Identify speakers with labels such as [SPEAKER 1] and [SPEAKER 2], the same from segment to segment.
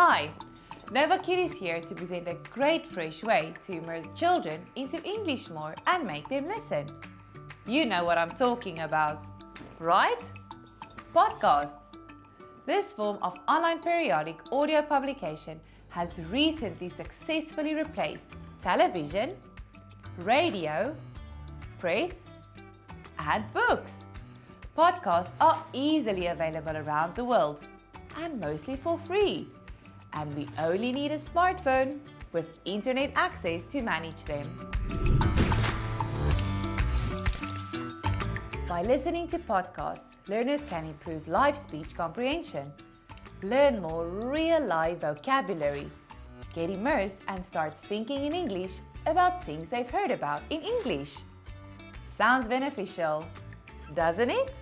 [SPEAKER 1] Hi, Novakid is here to present a great fresh way to immerse children into English more and make them listen. You know what I'm talking about, right? Podcasts. This form of online periodic audio publication has recently successfully replaced television, radio, press, and books. Podcasts are easily available around the world and mostly for free. And we only need a smartphone with internet access to manage them. By listening to podcasts, learners can improve live speech comprehension, learn more real-life vocabulary, get immersed and start thinking in English about things they've heard about in English. Sounds beneficial, doesn't it?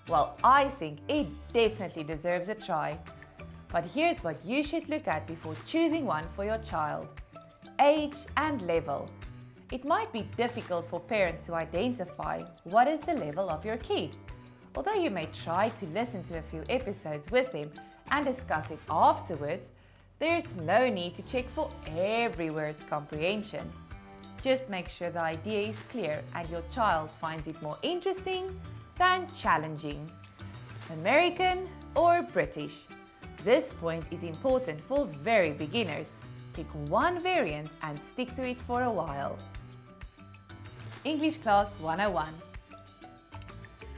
[SPEAKER 1] Well, I think it definitely deserves a try. But here's what you should look at before choosing one for your child. Age and level. It might be difficult for parents to identify what is the level of your kid. Although you may try to listen to a few episodes with them and discuss it afterwards, there's no need to check for every word's comprehension. Just make sure the idea is clear and your child finds it more interesting than challenging. American or British? This point is important for very beginners. Pick one variant and stick to it for a while. English Class 101.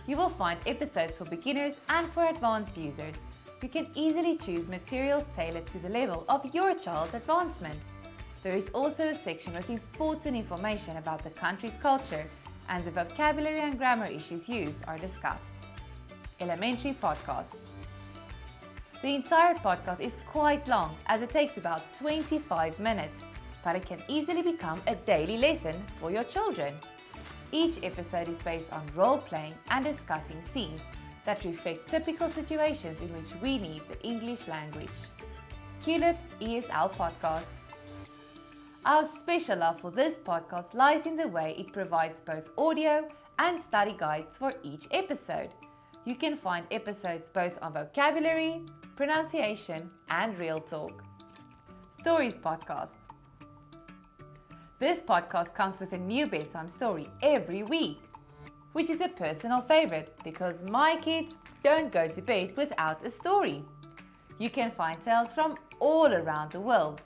[SPEAKER 1] You will find episodes for beginners and for advanced users. You can easily choose materials tailored to the level of your child's advancement. There is also a section with important information about the country's culture, and the vocabulary and grammar issues used are discussed. Elementary podcasts. The entire podcast is quite long, as it takes about 25 minutes, but it can easily become a daily lesson for your children. Each episode is based on role-playing and discussing scenes that reflect typical situations in which we need the English language. Tulip's ESL Podcast. Our special love for this podcast lies in the way it provides both audio and study guides for each episode. You can find episodes both on vocabulary, pronunciation, and real talk. Stories Podcast. This podcast comes with a new bedtime story every week, which is a personal favorite because my kids don't go to bed without a story. You can find tales from all around the world,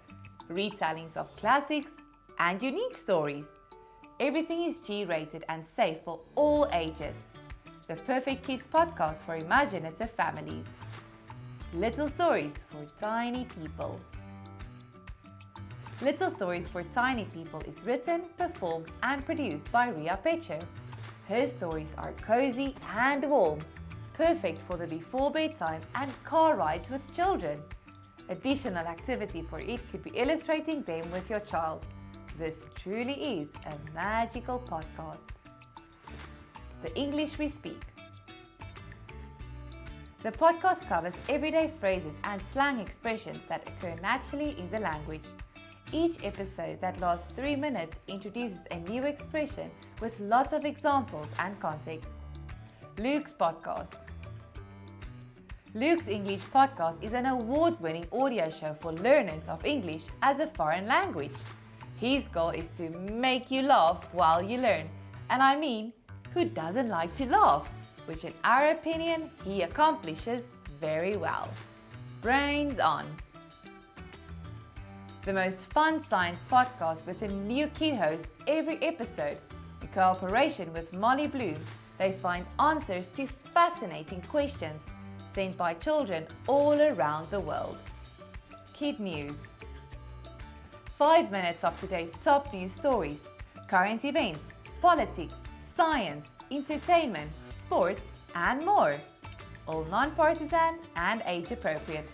[SPEAKER 1] retellings of classics, and unique stories. Everything is G-rated and safe for all ages. The perfect kids podcast for imaginative families. Little Stories for Tiny People. Little Stories for Tiny People is written, performed, and produced by Ria Pecher. Her stories are cozy and warm, perfect for the before bedtime and car rides with children. Additional activity for it could be illustrating them with your child. This truly is a magical podcast. The English We Speak. The podcast covers everyday phrases and slang expressions that occur naturally in the language. Each episode that lasts 3 minutes introduces a new expression with lots of examples and context. Luke's Podcast. Luke's English Podcast is an award-winning audio show for learners of English as a foreign language. His goal is to make you laugh while you learn. And I mean, who doesn't like to laugh? Which in our opinion, he accomplishes very well. Brains On. The most fun science podcast with a new kid host every episode. In cooperation with Molly Bloom, they find answers to fascinating questions sent by children all around the world. Kid News. 5 minutes of today's top news stories, current events, politics, science, entertainment, sports, and more. All non-partisan and age-appropriate.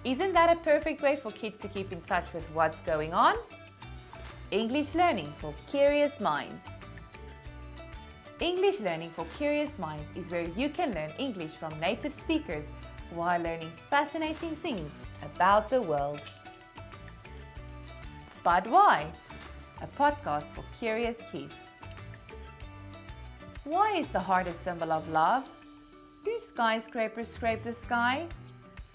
[SPEAKER 1] Isn't that a perfect way for kids to keep in touch with what's going on? English Learning for Curious Minds. English Learning for Curious Minds is where you can learn English from native speakers while learning fascinating things about the world. But why? A podcast for curious kids. Why is the heart a symbol of love? Do skyscrapers scrape the sky?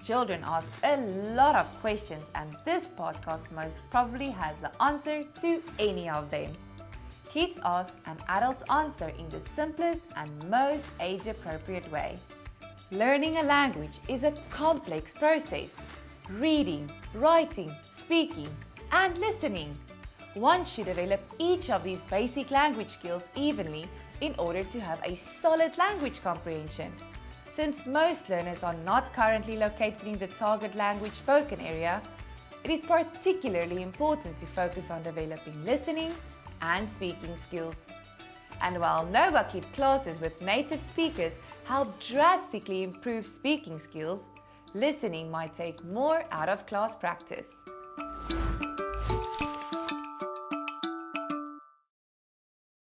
[SPEAKER 1] Children ask a lot of questions, and this podcast most probably has the answer to any of them. Kids ask and adults answer in the simplest and most age-appropriate way. Learning a language is a complex process. Reading, writing, speaking, and listening. One should develop each of these basic language skills evenly in order to have a solid language comprehension. Since most learners are not currently located in the target language spoken area, it is particularly important to focus on developing listening and speaking skills. And while Novakid classes with native speakers help drastically improve speaking skills, listening might take more out-of-class practice.